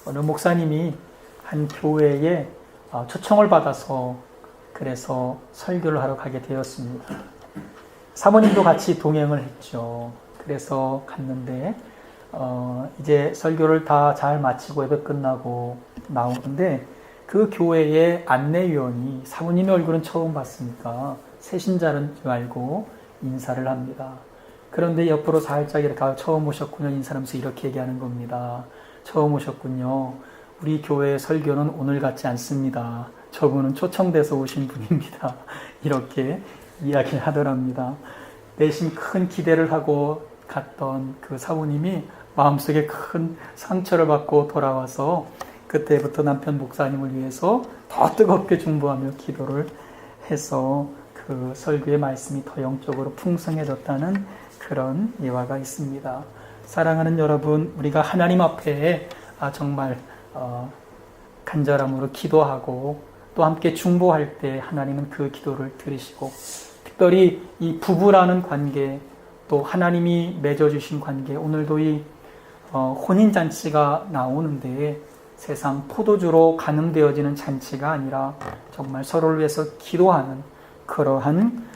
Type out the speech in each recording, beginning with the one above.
어느 목사님이 한 교회에 초청을 받아서 그래서 설교를 하러 가게 되었습니다. 사모님도 같이 동행을 했죠. 그래서 갔는데 이제 설교를 다 잘 마치고 예배 끝나고 나오는데 그 교회의 안내위원이 사모님의 얼굴은 처음 봤으니까 새신자는 줄 알고 인사를 합니다. 그런데 옆으로 살짝 이렇게 처음 오셨군요 인사하면서 이렇게 얘기하는 겁니다. 처음 오셨군요. 우리 교회의 설교는 오늘 같지 않습니다. 저분은 초청돼서 오신 분입니다. 이렇게 이야기를 하더랍니다. 내심 큰 기대를 하고 갔던 그 사모님이 마음속에 큰 상처를 받고 돌아와서 그때부터 남편 목사님을 위해서 더 뜨겁게 중보하며 기도를 해서 그 설교의 말씀이 더 영적으로 풍성해졌다는 그런 예화가 있습니다. 사랑하는 여러분, 우리가 하나님 앞에 정말 간절함으로 기도하고 또 함께 중보할 때 하나님은 그 기도를 들으시고 특별히 이 부부라는 관계 또 하나님이 맺어주신 관계 오늘도 이 혼인잔치가 나오는데 세상 포도주로 가늠되어지는 잔치가 아니라 정말 서로를 위해서 기도하는 그러한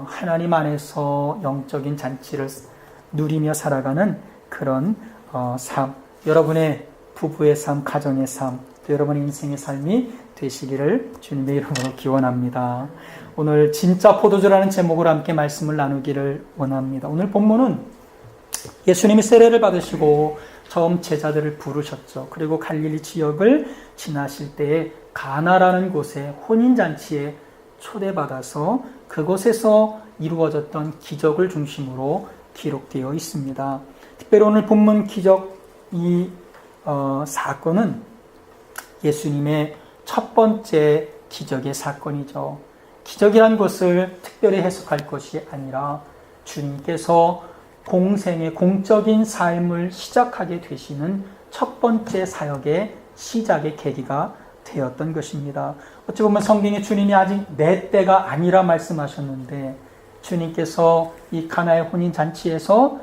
하나님 안에서 영적인 잔치를 누리며 살아가는 그런 삶, 여러분의 부부의 삶, 가정의 삶, 또 여러분의 인생의 삶이 되시기를 주님의 이름으로 기원합니다. 오늘 진짜 포도주라는 제목으로 함께 말씀을 나누기를 원합니다. 오늘 본문은 예수님이 세례를 받으시고 처음 제자들을 부르셨죠. 그리고 갈릴리 지역을 지나실 때에 가나라는 곳에 혼인잔치에 초대받아서 그곳에서 이루어졌던 기적을 중심으로 기록되어 있습니다. 특별히 오늘 본문 기적 이 사건은 예수님의 첫 번째 기적의 사건이죠. 기적이란 것을 특별히 해석할 것이 아니라 주님께서 공생의 공적인 삶을 시작하게 되시는 첫 번째 사역의 시작의 계기가 되었던 것입니다. 어찌 보면 성경에 주님이 아직 내 때가 아니라 말씀하셨는데 주님께서 이 가나의 혼인잔치에서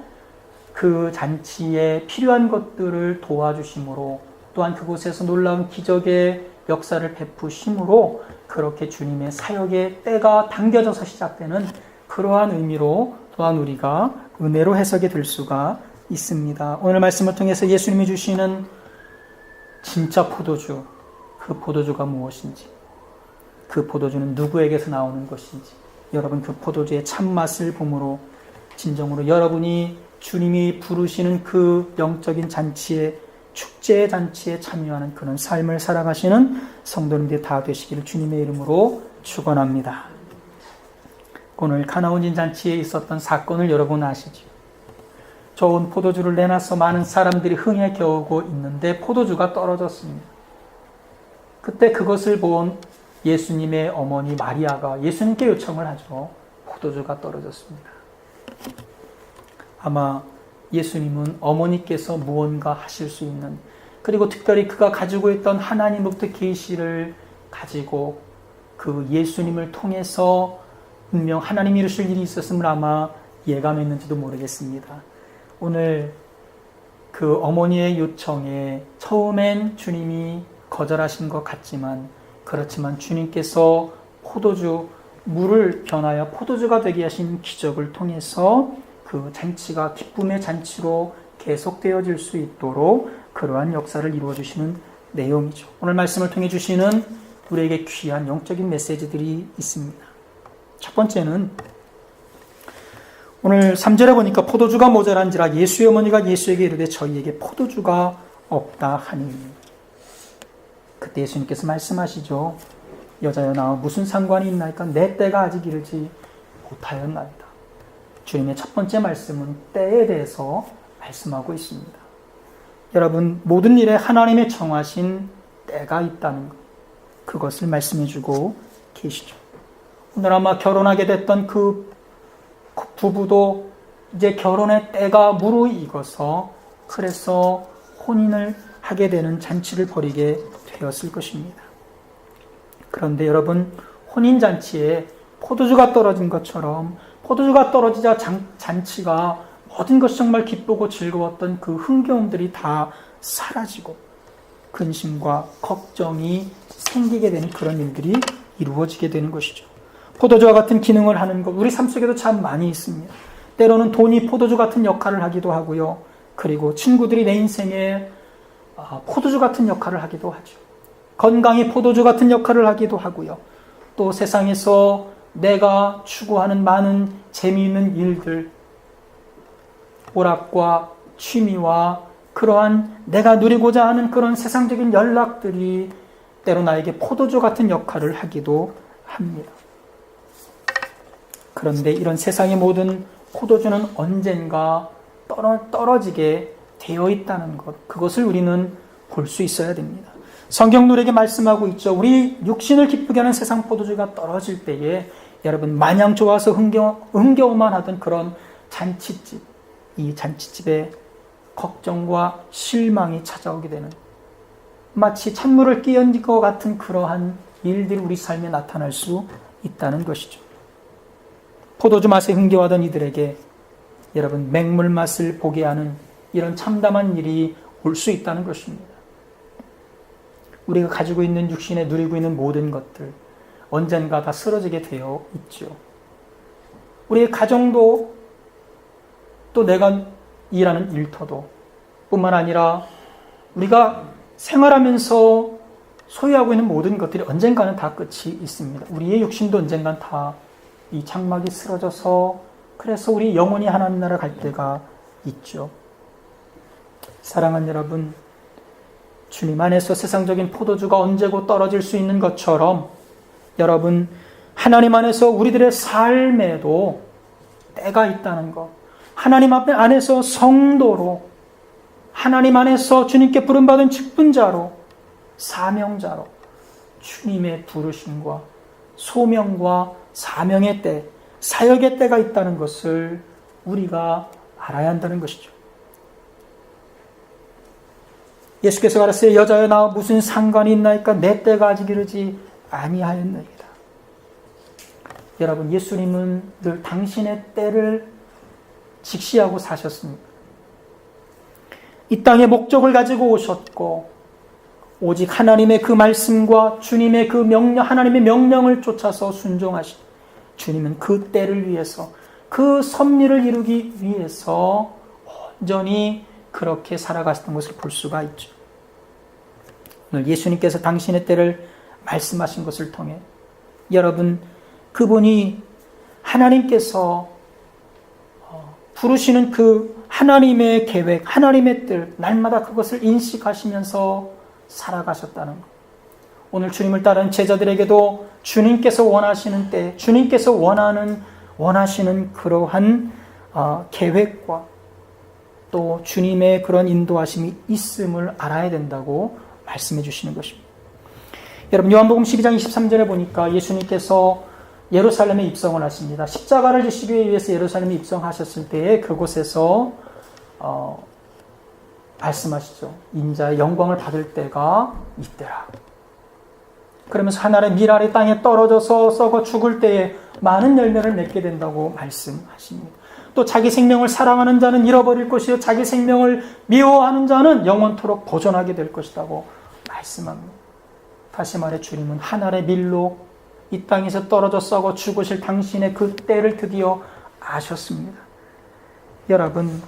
그 잔치에 필요한 것들을 도와주심으로 또한 그곳에서 놀라운 기적의 역사를 베푸심으로 그렇게 주님의 사역의 때가 당겨져서 시작되는 그러한 의미로 또한 우리가 은혜로 해석이 될 수가 있습니다. 오늘 말씀을 통해서 예수님이 주시는 진짜 포도주, 그 포도주가 무엇인지, 그 포도주는 누구에게서 나오는 것인지, 여러분 그 포도주의 참맛을 봄으로 진정으로 여러분이 주님이 부르시는 그 영적인 잔치에 축제의 잔치에 참여하는 그런 삶을 살아가시는 성도님들 다 되시기를 주님의 이름으로 축원합니다. 오늘 가나 혼인 잔치에 있었던 사건을 여러분 아시죠? 좋은 포도주를 내놔서 많은 사람들이 흥에 겨우고 있는데 포도주가 떨어졌습니다. 그때 그것을 본 예수님의 어머니 마리아가 예수님께 요청을 하죠. 포도주가 떨어졌습니다. 아마 예수님은 어머니께서 무언가 하실 수 있는 그리고 특별히 그가 가지고 있던 하나님으로부터 계시를 가지고 그 예수님을 통해서 분명 하나님이 이루실 일이 있었음을 아마 예감했는지도 모르겠습니다. 오늘 그 어머니의 요청에 처음엔 주님이 거절하신 것 같지만 그렇지만 주님께서 포도주 물을 변하여 포도주가 되게 하신 기적을 통해서 그 잔치가 기쁨의 잔치로 계속되어질 수 있도록 그러한 역사를 이루어 주시는 내용이죠. 오늘 말씀을 통해 주시는 우리에게 귀한 영적인 메시지들이 있습니다. 첫 번째는 오늘 3절에 보니까 포도주가 모자란지라 예수의 어머니가 예수에게 이르되 저희에게 포도주가 없다 하니 그때 예수님께서 말씀하시죠. 여자여 나와 무슨 상관이 있나이까 내 때가 아직 이르지 못하였나이다. 주님의 첫 번째 말씀은 때에 대해서 말씀하고 있습니다. 여러분 모든 일에 하나님의 정하신 때가 있다는 것 그것을 말씀해주고 계시죠. 오늘 아마 결혼하게 됐던 그 부부도 이제 결혼의 때가 무르익어서 그래서 혼인을 하게 되는 잔치를 벌이게 되었을 것입니다. 그런데 여러분 혼인잔치에 포도주가 떨어진 것처럼 포도주가 떨어지자 잔치가 모든 것이 정말 기쁘고 즐거웠던 그 흥겨움들이 다 사라지고 근심과 걱정이 생기게 되는 그런 일들이 이루어지게 되는 것이죠. 포도주와 같은 기능을 하는 것, 우리 삶 속에도 참 많이 있습니다. 때로는 돈이 포도주 같은 역할을 하기도 하고요. 그리고 친구들이 내 인생에 포도주 같은 역할을 하기도 하죠. 건강이 포도주 같은 역할을 하기도 하고요. 또 세상에서 내가 추구하는 많은 재미있는 일들, 오락과 취미와 그러한 내가 누리고자 하는 그런 세상적인 연락들이 때로 나에게 포도주 같은 역할을 하기도 합니다. 그런데 이런 세상의 모든 포도주는 언젠가 떨어지게 되어 있다는 것, 그것을 우리는 볼 수 있어야 됩니다. 성경 우리에게 말씀하고 있죠. 우리 육신을 기쁘게 하는 세상 포도주가 떨어질 때에 여러분 마냥 좋아서 흥겨워만 하던 그런 잔치집, 이 잔치집에 걱정과 실망이 찾아오게 되는, 마치 찬물을 끼얹은 것 같은 그러한 일들이 우리 삶에 나타날 수 있다는 것이죠. 포도주 맛에 흥겨워하던 이들에게 여러분 맹물 맛을 보게 하는 이런 참담한 일이 올 수 있다는 것입니다. 우리가 가지고 있는 육신에 누리고 있는 모든 것들 언젠가 다 쓰러지게 되어 있죠. 우리의 가정도 또 내가 일하는 일터도 뿐만 아니라 우리가 생활하면서 소유하고 있는 모든 것들이 언젠가는 다 끝이 있습니다. 우리의 육신도 언젠간 다 이 장막이 쓰러져서 그래서 우리 영혼이 하나님 나라 갈 때가 있죠. 사랑하는 여러분, 주님 안에서 세상적인 포도주가 언제고 떨어질 수 있는 것처럼 여러분 하나님 안에서 우리들의 삶에도 때가 있다는 것, 하나님 안에서 성도로, 하나님 안에서 주님께 부름받은 직분자로, 사명자로 주님의 부르심과 소명과 사명의 때, 사역의 때가 있다는 것을 우리가 알아야 한다는 것이죠. 예수께서 말하세요. 여자여 나와 무슨 상관이 있나이까? 내 때가 아직 이르지 아니하였나이다. 여러분, 예수님은 늘 당신의 때를 직시하고 사셨습니다. 이 땅에 목적을 가지고 오셨고 오직 하나님의 그 말씀과 주님의 그 명령, 하나님의 명령을 쫓아서 순종하신 주님은 그 때를 위해서, 그 섭리를 이루기 위해서 온전히 그렇게 살아가셨던 것을 볼 수가 있죠. 오늘 예수님께서 당신의 때를 말씀하신 것을 통해 여러분, 그분이 하나님께서 부르시는 그 하나님의 계획, 하나님의 뜻, 날마다 그것을 인식하시면서 살아가셨다는 것. 오늘 주님을 따르는 제자들에게도 주님께서 원하시는 때, 주님께서 원하시는 그러한 계획과 또 주님의 그런 인도하심이 있음을 알아야 된다고 말씀해 주시는 것입니다. 여러분, 요한복음 12장 23절에 보니까 예수님께서 예루살렘에 입성을 하십니다. 십자가를 지시기 위해서 예루살렘에 입성하셨을 때에 그곳에서 말씀하시죠. 인자의 영광을 받을 때가 이때라. 그러면서 하나의 밀알이 땅에 떨어져서 썩어 죽을 때에 많은 열매를 맺게 된다고 말씀하십니다. 또 자기 생명을 사랑하는 자는 잃어버릴 것이요 자기 생명을 미워하는 자는 영원토록 보존하게 될 것이라고 말씀합니다. 다시 말해 주님은 하늘의 밀로 이 땅에서 떨어져 썩어 죽으실 당신의 그 때를 드디어 아셨습니다. 여러분,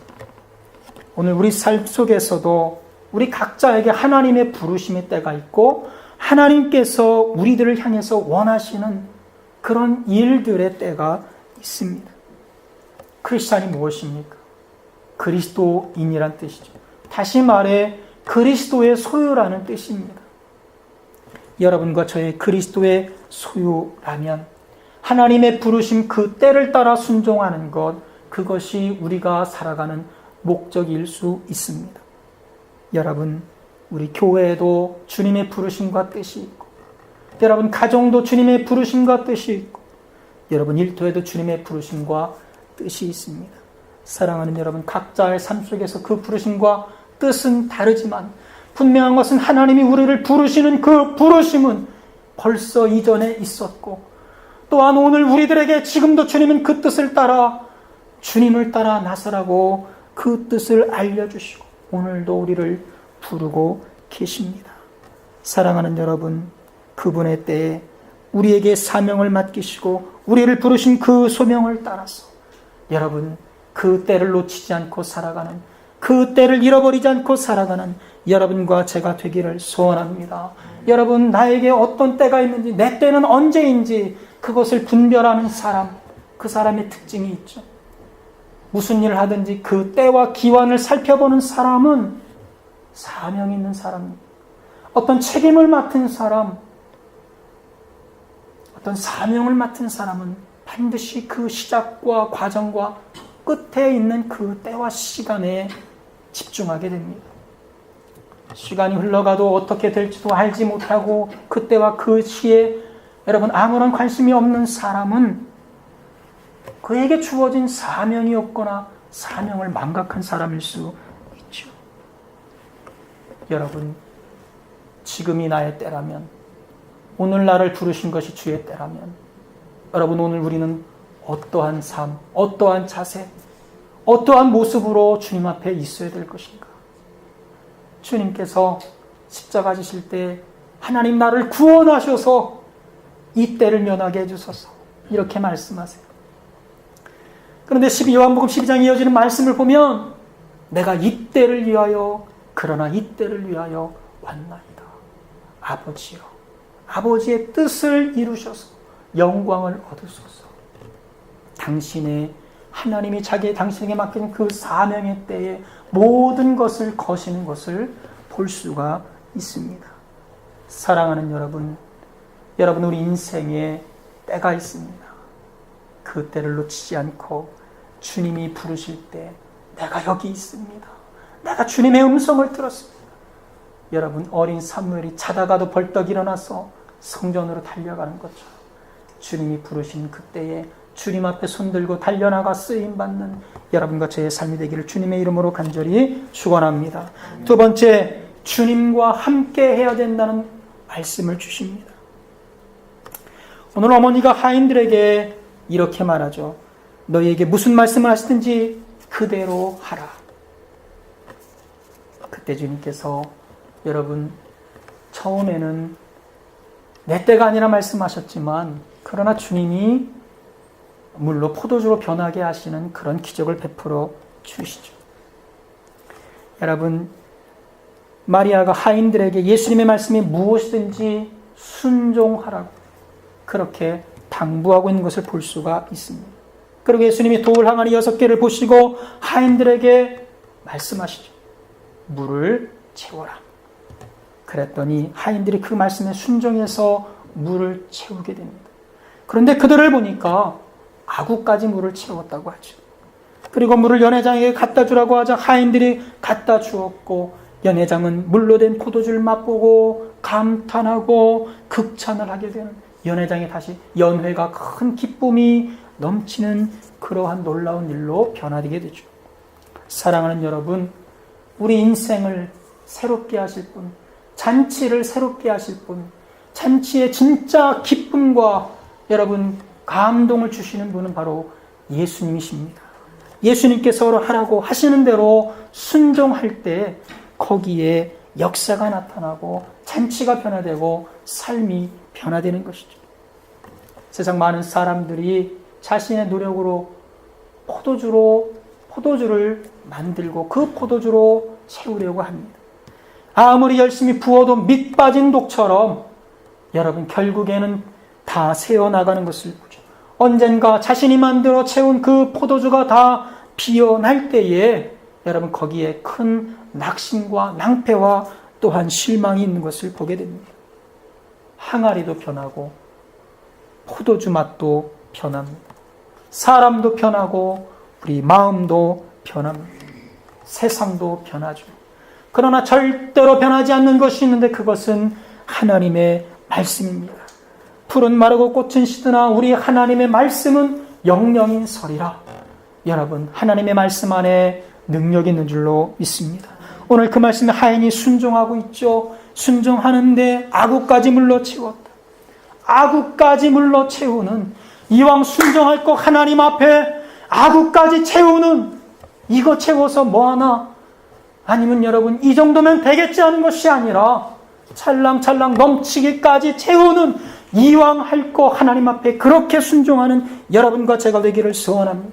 오늘 우리 삶 속에서도 우리 각자에게 하나님의 부르심의 때가 있고 하나님께서 우리들을 향해서 원하시는 그런 일들의 때가 있습니다. 크리스찬이 무엇입니까? 그리스도인이란 뜻이죠. 다시 말해 그리스도의 소유라는 뜻입니다. 여러분과 저의 그리스도의 소유라면 하나님의 부르심 그 때를 따라 순종하는 것, 그것이 우리가 살아가는 목적일 수 있습니다. 여러분, 우리 교회에도 주님의 부르심과 뜻이 있고, 여러분 가정도 주님의 부르심과 뜻이 있고, 여러분 일터에도 주님의 부르심과 뜻이 있습니다. 사랑하는 여러분, 각자의 삶 속에서 그 부르심과 뜻은 다르지만 분명한 것은 하나님이 우리를 부르시는 그 부르심은 벌써 이전에 있었고, 또한 오늘 우리들에게 지금도 주님은 그 뜻을 따라, 주님을 따라 나서라고 그 뜻을 알려주시고 오늘도 우리를 부르고 계십니다. 사랑하는 여러분, 그분의 때에 우리에게 사명을 맡기시고 우리를 부르신 그 소명을 따라서 여러분, 그 때를 놓치지 않고 살아가는, 그 때를 잃어버리지 않고 살아가는 여러분과 제가 되기를 소원합니다. 여러분, 나에게 어떤 때가 있는지, 내 때는 언제인지 그것을 분별하는 사람, 그 사람의 특징이 있죠. 무슨 일을 하든지 그 때와 기wan을 살펴보는 사람은 사명 있는 사람입니다. 어떤 책임을 맡은 사람, 어떤 사명을 맡은 사람은 반드시 그 시작과 과정과 끝에 있는 그 때와 시간에 집중하게 됩니다. 시간이 흘러가도 어떻게 될지도 알지 못하고 그때와 그 시에 여러분 아무런 관심이 없는 사람은 그에게 주어진 사명이 없거나 사명을 망각한 사람일 수 있죠. 여러분, 지금이 나의 때라면, 오늘 나를 부르신 것이 주의 때라면, 여러분 오늘 우리는 어떠한 삶, 어떠한 자세, 어떠한 모습으로 주님 앞에 있어야 될 것인가? 주님께서 십자가 지실 때 하나님 나를 구원하셔서 이 때를 면하게 해주소서 이렇게 말씀하세요. 그런데 요한복음 12장에 이어지는 말씀을 보면 내가 이 때를 위하여, 그러나 이 때를 위하여 왔나이다. 아버지여, 아버지의 뜻을 이루셔서 영광을 얻으소서. 당신의 하나님이 당신에게 맡긴 그 사명의 때에 모든 것을 거시는 것을 볼 수가 있습니다. 사랑하는 여러분, 우리 인생에 때가 있습니다. 그 때를 놓치지 않고 주님이 부르실 때 내가 여기 있습니다. 내가 주님의 음성을 들었습니다. 여러분, 어린 사무엘이 자다가도 벌떡 일어나서 성전으로 달려가는 것처럼 주님이 부르신 그때에 주님 앞에 손들고 달려나가 쓰임받는 여러분과 저의 삶이 되기를 주님의 이름으로 간절히 축원합니다. 두 번째, 주님과 함께 해야 된다는 말씀을 주십니다. 오늘 어머니가 하인들에게 이렇게 말하죠. 너희에게 무슨 말씀을 하시든지 그대로 하라. 그때 주님께서 여러분 처음에는 내 때가 아니라 말씀하셨지만 그러나 주님이 물로 포도주로 변하게 하시는 그런 기적을 베풀어 주시죠. 여러분, 마리아가 하인들에게 예수님의 말씀이 무엇이든지 순종하라고 그렇게 당부하고 있는 것을 볼 수가 있습니다. 그리고 예수님이 돌 항아리 6개를 보시고 하인들에게 말씀하시죠. 물을 채워라. 그랬더니 하인들이 그 말씀에 순종해서 물을 채우게 됩니다. 그런데 그들을 보니까 아구까지 물을 채웠다고 하죠. 그리고 물을 연회장에게 갖다 주라고 하자 하인들이 갖다 주었고 연회장은 물로 된 포도주를 맛보고 감탄하고 극찬을 하게 되는, 연회장에 다시 연회가 큰 기쁨이 넘치는 그러한 놀라운 일로 변화되게 되죠. 사랑하는 여러분, 우리 인생을 새롭게 하실 분, 잔치를 새롭게 하실 분, 잔치의 진짜 기쁨과 여러분 감동을 주시는 분은 바로 예수님이십니다. 예수님께서 하라고 하시는 대로 순종할 때 거기에 역사가 나타나고 잔치가 변화되고 삶이 변화되는 것이죠. 세상 많은 사람들이 자신의 노력으로 포도주를 만들고 그 포도주로 채우려고 합니다. 아무리 열심히 부어도 밑 빠진 독처럼 여러분 결국에는 다 새어나가는 것을 보죠. 언젠가 자신이 만들어 채운 그 포도주가 다 비어날 때에 여러분 거기에 큰 낙심과 낭패와 또한 실망이 있는 것을 보게 됩니다. 항아리도 변하고 포도주 맛도 변합니다. 사람도 변하고 우리 마음도 변합니다. 세상도 변하죠. 그러나 절대로 변하지 않는 것이 있는데 그것은 하나님의 말씀입니다. 풀은 마르고 꽃은 시드나 우리 하나님의 말씀은 영영인 서리라. 여러분, 하나님의 말씀 안에 능력이 있는 줄로 믿습니다. 오늘 그 말씀에 하인이 순종하고 있죠. 순종하는데 아구까지 물러 채웠다. 아구까지 물러 채우는, 이왕 순종할 것 하나님 앞에 아구까지 채우는, 이거 채워서 뭐하나? 아니면 여러분 이 정도면 되겠지 하는 것이 아니라 찰랑찰랑 넘치기까지 채우는 이왕 할 거 하나님 앞에 그렇게 순종하는 여러분과 제가 되기를 소원합니다.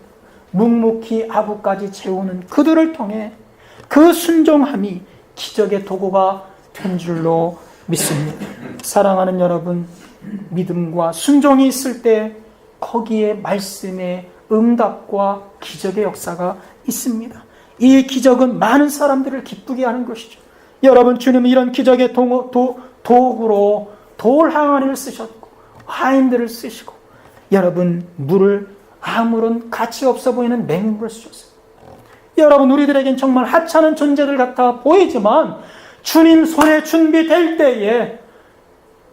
묵묵히 아구까지 채우는 그들을 통해 그 순종함이 기적의 도구가 된 줄로 믿습니다. 사랑하는 여러분, 믿음과 순종이 있을 때 거기에 말씀의 응답과 기적의 역사가 있습니다. 이 기적은 많은 사람들을 기쁘게 하는 것이죠. 여러분, 주님은 이런 기적의 도구로 돌 항아리를 쓰셨고 와인들을 쓰시고, 여러분, 물을 아무런 가치 없어 보이는 맹물을 쓰셨어요. 여러분, 우리들에겐 정말 하찮은 존재들 같아 보이지만 주님 손에 준비될 때에,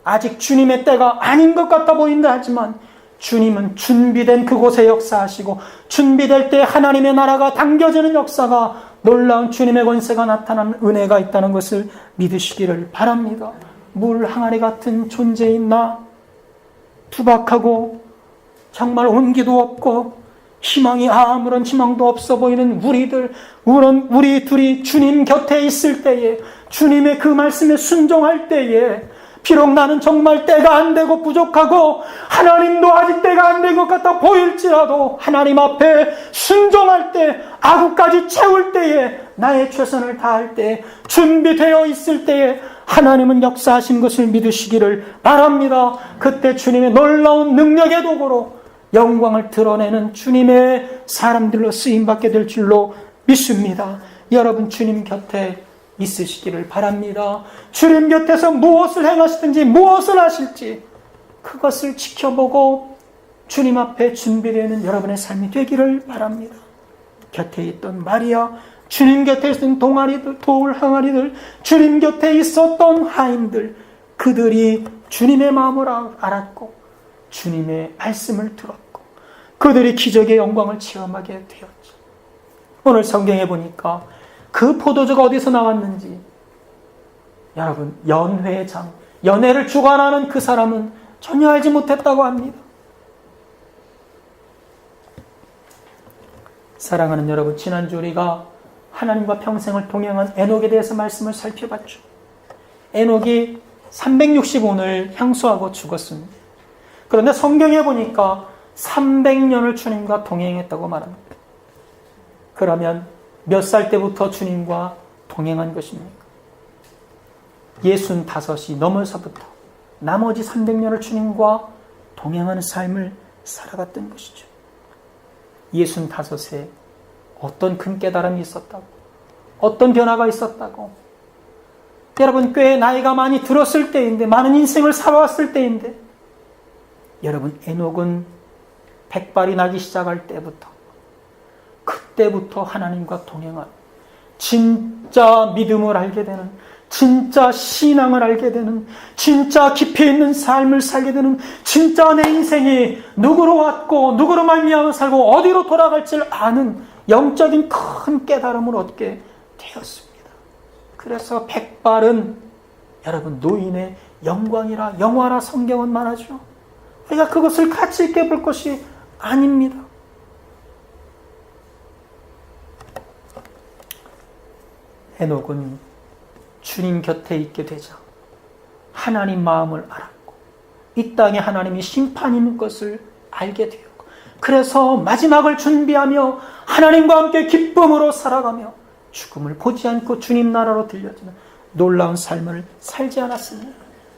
아직 주님의 때가 아닌 것 같아 보인다 하지만 주님은 준비된 그곳에 역사하시고, 준비될 때 하나님의 나라가 당겨지는 역사가, 놀라운 주님의 권세가 나타나는 은혜가 있다는 것을 믿으시기를 바랍니다. 물 항아리 같은 존재인 나, 투박하고 정말 온기도 없고 희망이 아무런 희망도 없어 보이는 우리 둘이 주님 곁에 있을 때에, 주님의 그 말씀에 순종할 때에, 비록 나는 정말 때가 안 되고 부족하고 하나님도 아직 때가 안 된 것 같아 보일지라도 하나님 앞에 순종할 때, 아구까지 채울 때에, 나의 최선을 다할 때, 준비되어 있을 때에 하나님은 역사하신 것을 믿으시기를 바랍니다. 그때 주님의 놀라운 능력의 도구로 영광을 드러내는 주님의 사람들로 쓰임받게 될 줄로 믿습니다. 여러분, 주님 곁에 있으시기를 바랍니다. 주님 곁에서 무엇을 행하시든지 무엇을 하실지 그것을 지켜보고 주님 앞에 준비되는 여러분의 삶이 되기를 바랍니다. 곁에 있던 마리아, 주님 곁에 있던 동아리들, 돌 항아리들, 주님 곁에 있었던 하인들, 그들이 주님의 마음을 알았고 주님의 말씀을 들었고 그들이 기적의 영광을 체험하게 되었죠. 오늘 성경에 보니까 그 포도주가 어디서 나왔는지, 여러분, 연회장, 연회를 주관하는 그 사람은 전혀 알지 못했다고 합니다. 사랑하는 여러분, 지난주 우리가 하나님과 평생을 동행한 에녹에 대해서 말씀을 살펴봤죠. 에녹이 365년을 향수하고 죽었습니다. 그런데 성경에 보니까 300년을 주님과 동행했다고 말합니다. 그러면 몇 살 때부터 주님과 동행한 것입니까? 65이 넘어서부터 나머지 300년을 주님과 동행하는 삶을 살아갔던 것이죠. 65세 어떤 큰 깨달음이 있었다고, 어떤 변화가 있었다고. 여러분, 꽤 나이가 많이 들었을 때인데, 많은 인생을 살아왔을 때인데, 여러분, 에녹은 백발이 나기 시작할 때부터, 그때부터 하나님과 동행한, 진짜 믿음을 알게 되는, 진짜 신앙을 알게 되는, 진짜 깊이 있는 삶을 살게 되는, 진짜 내 인생이 누구로 왔고 누구로 말미암아 살고 어디로 돌아갈지를 아는 영적인 큰 깨달음을 얻게 되었습니다. 그래서 백발은 여러분 노인의 영광이라, 영화라 성경은 말하죠. 우리가 그것을 가치 있게 볼 것이 아닙니다. 에녹은 주님 곁에 있게 되자 하나님 마음을 알았고, 이 땅에 하나님이 심판이 있는 것을 알게 되었고, 그래서 마지막을 준비하며 하나님과 함께 기쁨으로 살아가며 죽음을 보지 않고 주님 나라로 들려지는 놀라운 삶을 살지 않았습니다.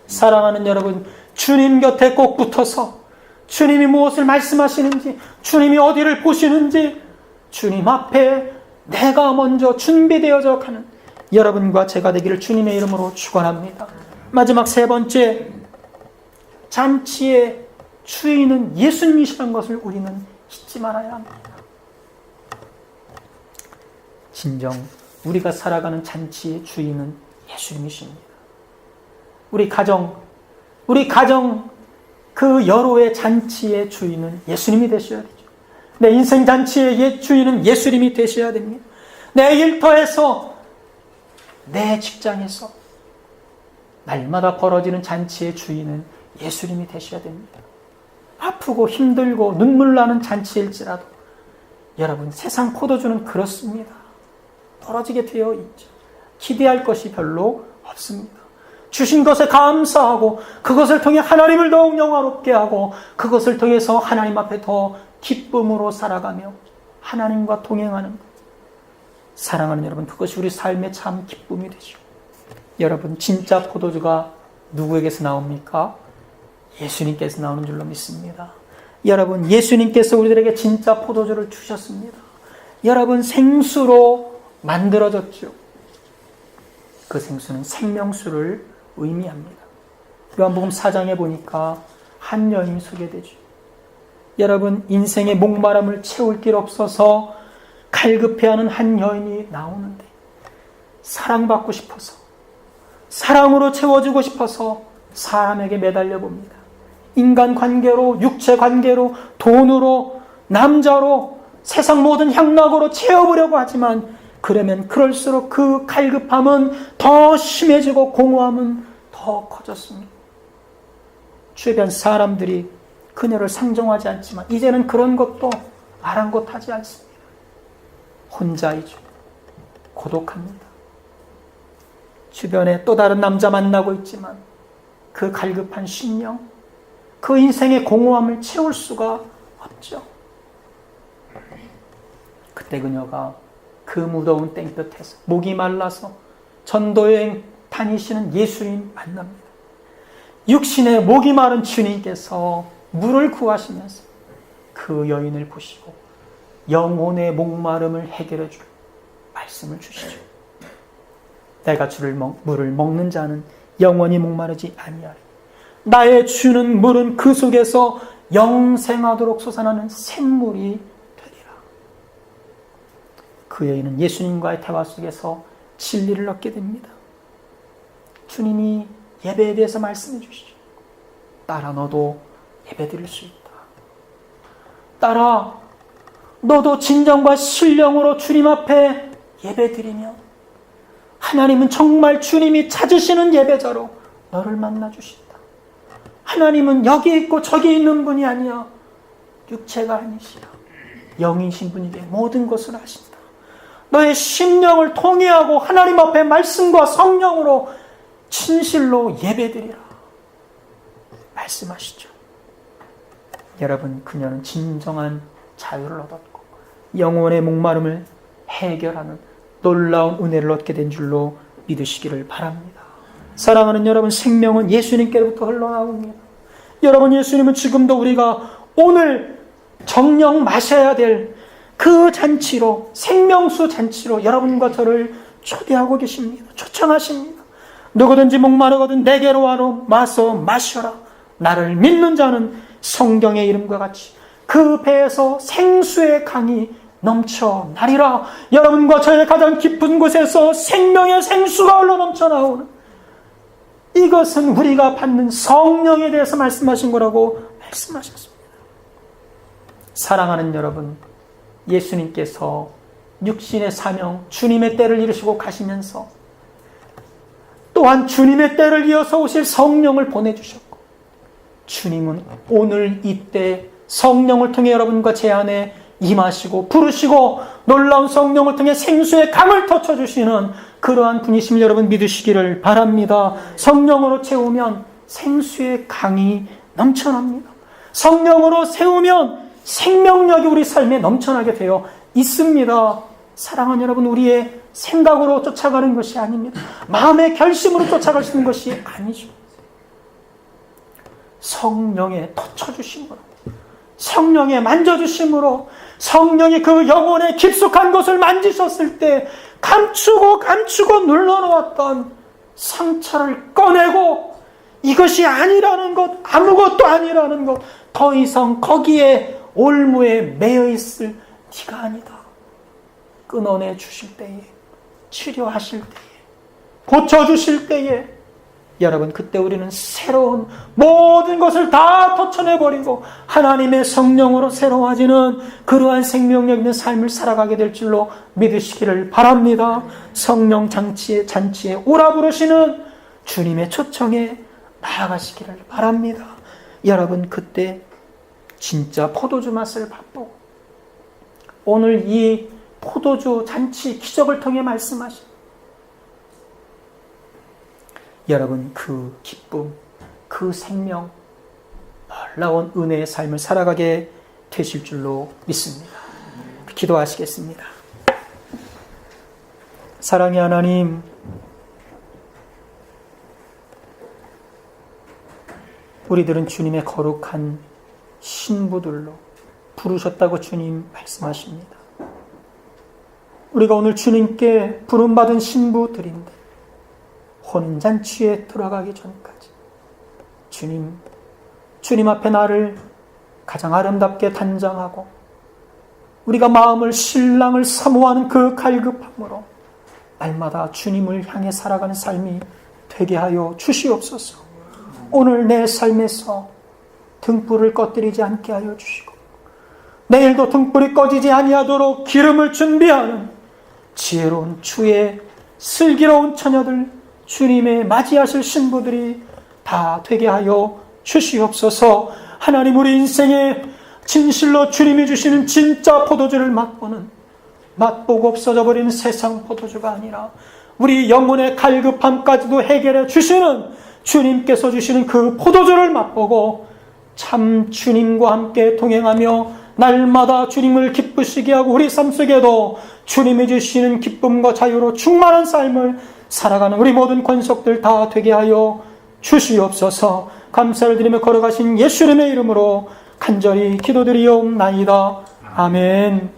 사랑하는 여러분, 주님 곁에 꼭 붙어서 주님이 무엇을 말씀하시는지, 주님이 어디를 보시는지 주님 앞에 내가 먼저 준비되어져 가는 여러분과 제가 되기를 주님의 이름으로 축원합니다. 마지막 세 번째, 잔치의 주인은 예수님이시라는 것을 우리는 잊지 말아야 합니다. 진정 우리가 살아가는 잔치의 주인은 예수님이십니다. 우리 가정 그 여로의 잔치의 주인은 예수님이 되셔야 되죠. 내 인생 잔치의 주인은 예수님이 되셔야 됩니다. 내 일터에서, 내 직장에서 날마다 벌어지는 잔치의 주인은 예수님이 되셔야 됩니다. 아프고 힘들고 눈물 나는 잔치일지라도 여러분, 세상 포도주는 그렇습니다. 떨어지게 되어 있죠. 기대할 것이 별로 없습니다. 주신 것에 감사하고 그것을 통해 하나님을 더욱 영화롭게 하고 그것을 통해서 하나님 앞에 더 기쁨으로 살아가며 하나님과 동행하는 것. 사랑하는 여러분, 그것이 우리 삶의 참 기쁨이 되죠. 여러분, 진짜 포도주가 누구에게서 나옵니까? 예수님께서 나오는 줄로 믿습니다. 여러분, 예수님께서 우리들에게 진짜 포도주를 주셨습니다. 여러분, 생수로 만들어졌죠. 그 생수는 생명수를 의미합니다. 요한복음 4장에 보니까 한 여인이 소개되죠. 여러분, 인생의 목마름을 채울 길 없어서 갈급해하는 한 여인이 나오는데 사랑받고 싶어서, 사랑으로 채워주고 싶어서 사람에게 매달려 봅니다. 인간 관계로, 육체 관계로, 돈으로, 남자로, 세상 모든 향락으로 채워보려고 하지만 그러면 그럴수록 그 갈급함은 더 심해지고 공허함은 더 커졌습니다. 주변 사람들이 그녀를 상정하지 않지만 이제는 그런 것도 아랑곳하지 않습니다. 혼자이죠. 고독합니다. 주변에 또 다른 남자 만나고 있지만 그 갈급한 심령, 그 인생의 공허함을 채울 수가 없죠. 그때 그녀가 그 무더운 땡볕에서 목이 말라서 전도여행 다니시는 예수님 만납니다. 육신의 목이 마른 주님께서 물을 구하시면서 그 여인을 보시고 영혼의 목마름을 해결해 줄 말씀을 주시죠. 내가 주를 물을 먹는 자는 영원히 목마르지 아니하리. 나의 주는 물은 그 속에서 영생하도록 솟아나는 샘물이 되리라. 그 여인은 예수님과의 대화 속에서 진리를 얻게 됩니다. 주님이 예배에 대해서 말씀해 주시죠. 딸아, 너도 예배 드릴 수 있다. 딸아, 너도 진정과 신령으로 주님 앞에 예배 드리면 하나님은 정말 주님이 찾으시는 예배자로 너를 만나 주신다. 하나님은 여기 있고 저기 있는 분이 아니야. 육체가 아니시라. 영이신 분에게 모든 것을 하신다. 너의 심령을 통회하고 하나님 앞에 말씀과 성령으로 진실로 예배드리라 말씀하시죠. 여러분, 그녀는 진정한 자유를 얻었고 영혼의 목마름을 해결하는 놀라운 은혜를 얻게 된 줄로 믿으시기를 바랍니다. 사랑하는 여러분, 생명은 예수님께로부터 흘러나옵니다. 여러분, 예수님은 지금도 우리가 오늘 정녕 마셔야 될 그 잔치로, 생명수 잔치로 여러분과 저를 초대하고 계십니다. 초청하십니다. 누구든지 목마르거든 내게로 와서 마셔라. 나를 믿는 자는 성경의 이름과 같이 그 배에서 생수의 강이 넘쳐나리라. 여러분과 저의 가장 깊은 곳에서 생명의 생수가 흘러 넘쳐나오는, 이것은 우리가 받는 성령에 대해서 말씀하신 거라고 말씀하셨습니다. 사랑하는 여러분, 예수님께서 육신의 사명, 주님의 때를 이루시고 가시면서 또한 주님의 때를 이어서 오실 성령을 보내주셨고, 주님은 오늘 이때 성령을 통해 여러분과 제 안에 임하시고 부르시고 놀라운 성령을 통해 생수의 강을 터쳐주시는 그러한 분이심을 여러분 믿으시기를 바랍니다. 성령으로 채우면 생수의 강이 넘쳐납니다. 성령으로 세우면 생명력이 우리 삶에 넘쳐나게 되어 있습니다. 사랑하는 여러분, 우리의 생각으로 쫓아가는 것이 아닙니다. 마음의 결심으로 쫓아갈 수 있는 것이 아니죠. 성령의 터쳐주심으로, 성령의 만져주심으로, 성령이 그 영혼의 깊숙한 곳을 만지셨을 때 감추고 눌러놓았던 상처를 꺼내고 이것이 아니라는 것, 아무것도 아니라는 것, 더 이상 거기에 올무에 매여 있을 네가 아니다. 끊어내 주실 때에, 치료하실 때에, 고쳐주실 때에, 여러분, 그때 우리는 새로운 모든 것을 다 터쳐내버리고 하나님의 성령으로 새로워지는 그러한 생명력 있는 삶을 살아가게 될 줄로 믿으시기를 바랍니다. 성령 잔치에 오라 부르시는 주님의 초청에 나아가시기를 바랍니다. 여러분, 그때 진짜 포도주 맛을 맛보고 오늘 이 포도주 잔치 기적을 통해 말씀하신 여러분 그 기쁨, 그 생명, 놀라운 은혜의 삶을 살아가게 되실 줄로 믿습니다. 기도하시겠습니다. 사랑의 하나님, 우리들은 주님의 거룩한 신부들로 부르셨다고 주님 말씀하십니다. 우리가 오늘 주님께 부름받은 신부들인데 혼인잔치에 들어가기 전까지 주님 앞에 나를 가장 아름답게 단장하고 우리가 마음을 신랑을 사모하는 그 갈급함으로 날마다 주님을 향해 살아가는 삶이 되게 하여 주시옵소서. 오늘 내 삶에서 등불을 꺼뜨리지 않게 하여 주시고 내일도 등불이 꺼지지 아니하도록 기름을 준비하는 지혜로운 주의 슬기로운 처녀들, 주님의 맞이하실 신부들이 다 되게 하여 주시옵소서. 하나님, 우리 인생에 진실로 주님이 주시는 진짜 포도주를 맛보고 없어져 버리는 세상 포도주가 아니라 우리 영혼의 갈급함까지도 해결해 주시는 주님께서 주시는 그 포도주를 맛보고 참 주님과 함께 동행하며 날마다 주님을 기쁘시게 하고 우리 삶 속에도 주님이 주시는 기쁨과 자유로 충만한 삶을 살아가는 우리 모든 권속들 다 되게 하여 주시옵소서. 감사를 드리며 걸어가신 예수님의 이름으로 간절히 기도드리옵나이다. 아멘.